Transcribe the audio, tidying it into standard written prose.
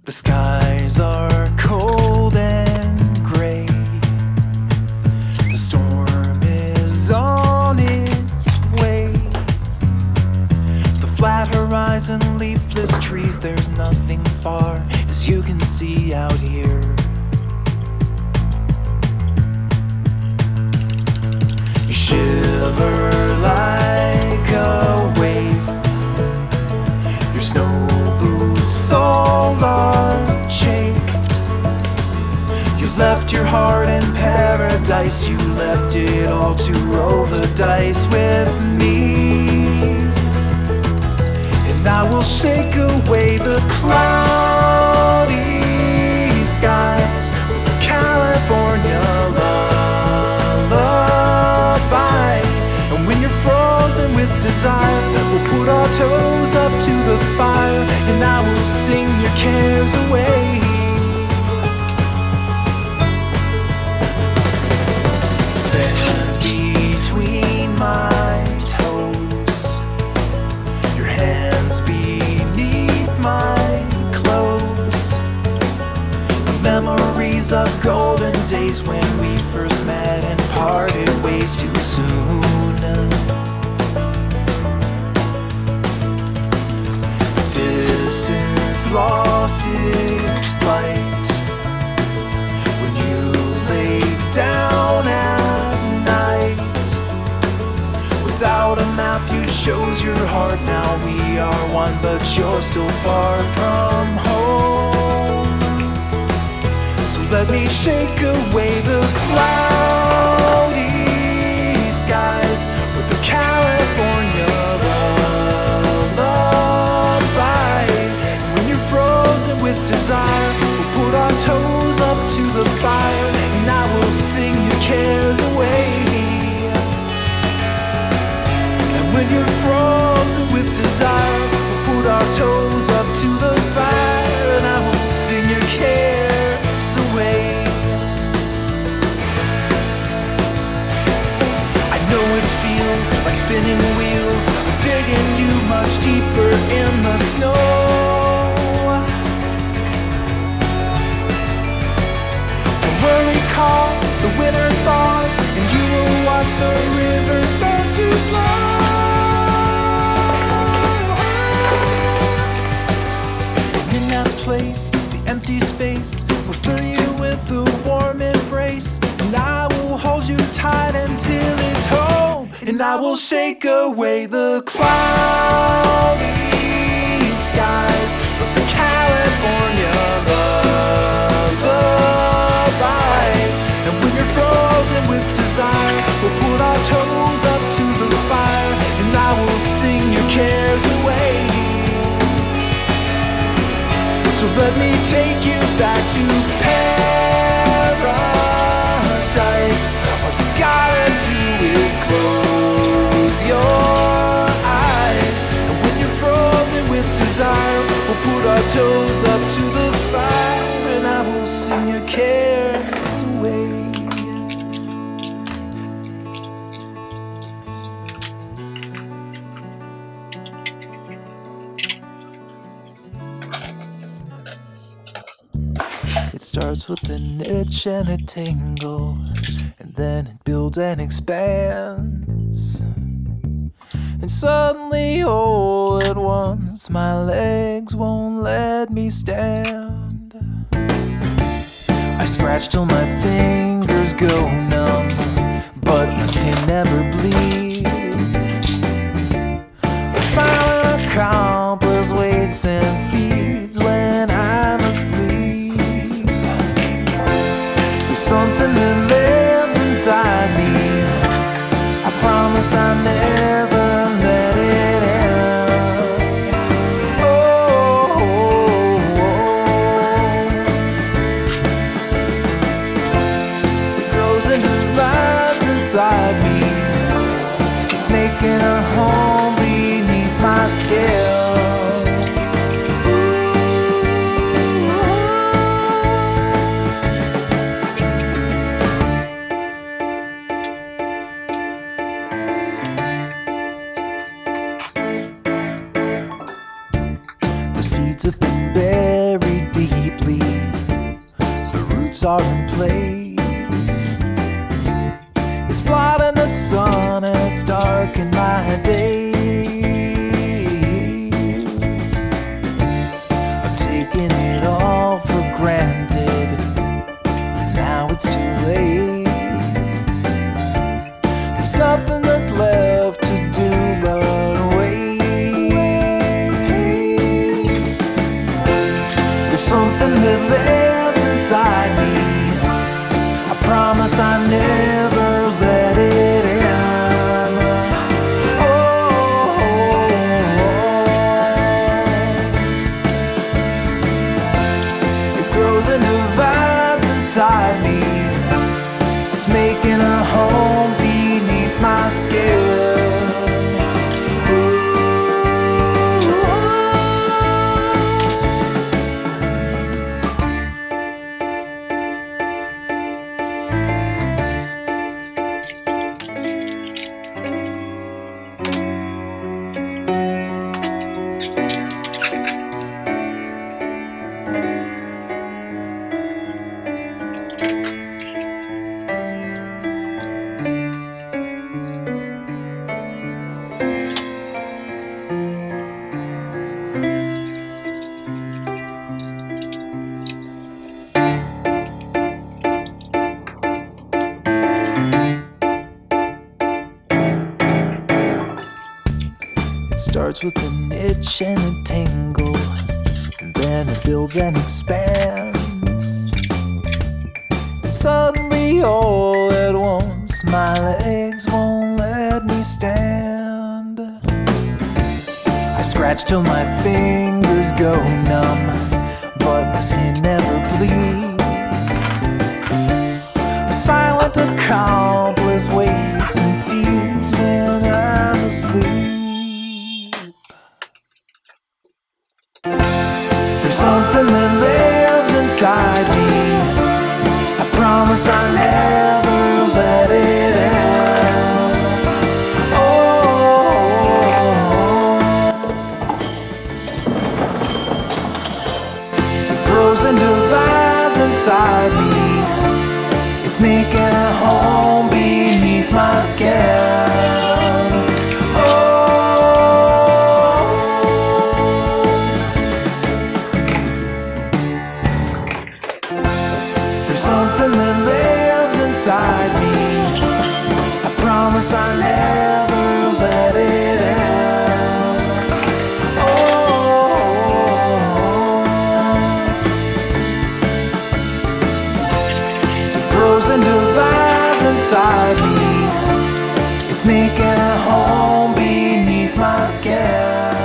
The skies are cold and gray. The storm is on its way. The flat horizon, leafless trees, there's nothing far as you can see out here. You shiver like a wave. Your snow boots soles are chafed. You left your heart in paradise. You left it all to roll the dice with me. And I will shake away the cloudy skies with a California lullaby. And when you're frozen with desire, we'll put our toes up to the fire, and I will sing your cares away. Sand between my toes, your hands beneath my clothes. Memories of golden days when we first met and parted ways too soon. Distance lost its flight when you laid down at night. Without a map you chose your heart. Now we are one, but you're still far from home. So let me shake away the cloudy skies with the California lullaby. When you're frozen with desire, we'll put our toes up to the fire, and I will sing your cares away. And when you're frozen with desire, we'll put our toes up to the fire, and I will sing your cares away. I know it feels like spinning wheels, digging you much deeper in the snow. The worry calls, the winter thaws, and you will watch the river start to flow. And in that place, the empty space, will fill you with a warm embrace, and I will hold you tight until it's home. And I will shake away the cloudy skies with the California lullaby. And when you're frozen with desire, we'll put our toes up to the fire, and I will sing your cares away. So let me take you back to paradise. All you gotta do is close your eyes. And when you're frozen with desire, we'll put our toes up to the fire, and I will sing your cares away. It starts with an itch and a tingle, and then it builds and expands. And suddenly, all at once, my legs won't let me stand. I scratch till my fingers go numb, but my skin never bleeds. A silent accomplice waits and feeds when I'm asleep. There's something that lives inside me. I promise I never let it end. Oh, it grows and divides inside me. It's making a home beneath my skin. moves are in place. It's blotting the sun and it's darkened my days. I've taken it all for granted, now it's too late. There's nothing that's left to do but wait. There's something that lives inside me, I promise I never let it in. Oh, it grows and divides inside me, it's making a home beneath my skin. It starts with an itch and a tingle, and then it builds and expands. And suddenly all at once my legs won't let me stand. I scratch till my fingers go numb, but my skin never bleeds. A silent accomplice waits and feeds when I'm asleep. There's something that lives inside me, I promise I never let it end. Oh, it grows and divides inside me, it's making a home beneath my skin. Something that lives inside me, I promise I never let it end. Oh, it grows and divides inside me, it's making a home beneath my skin.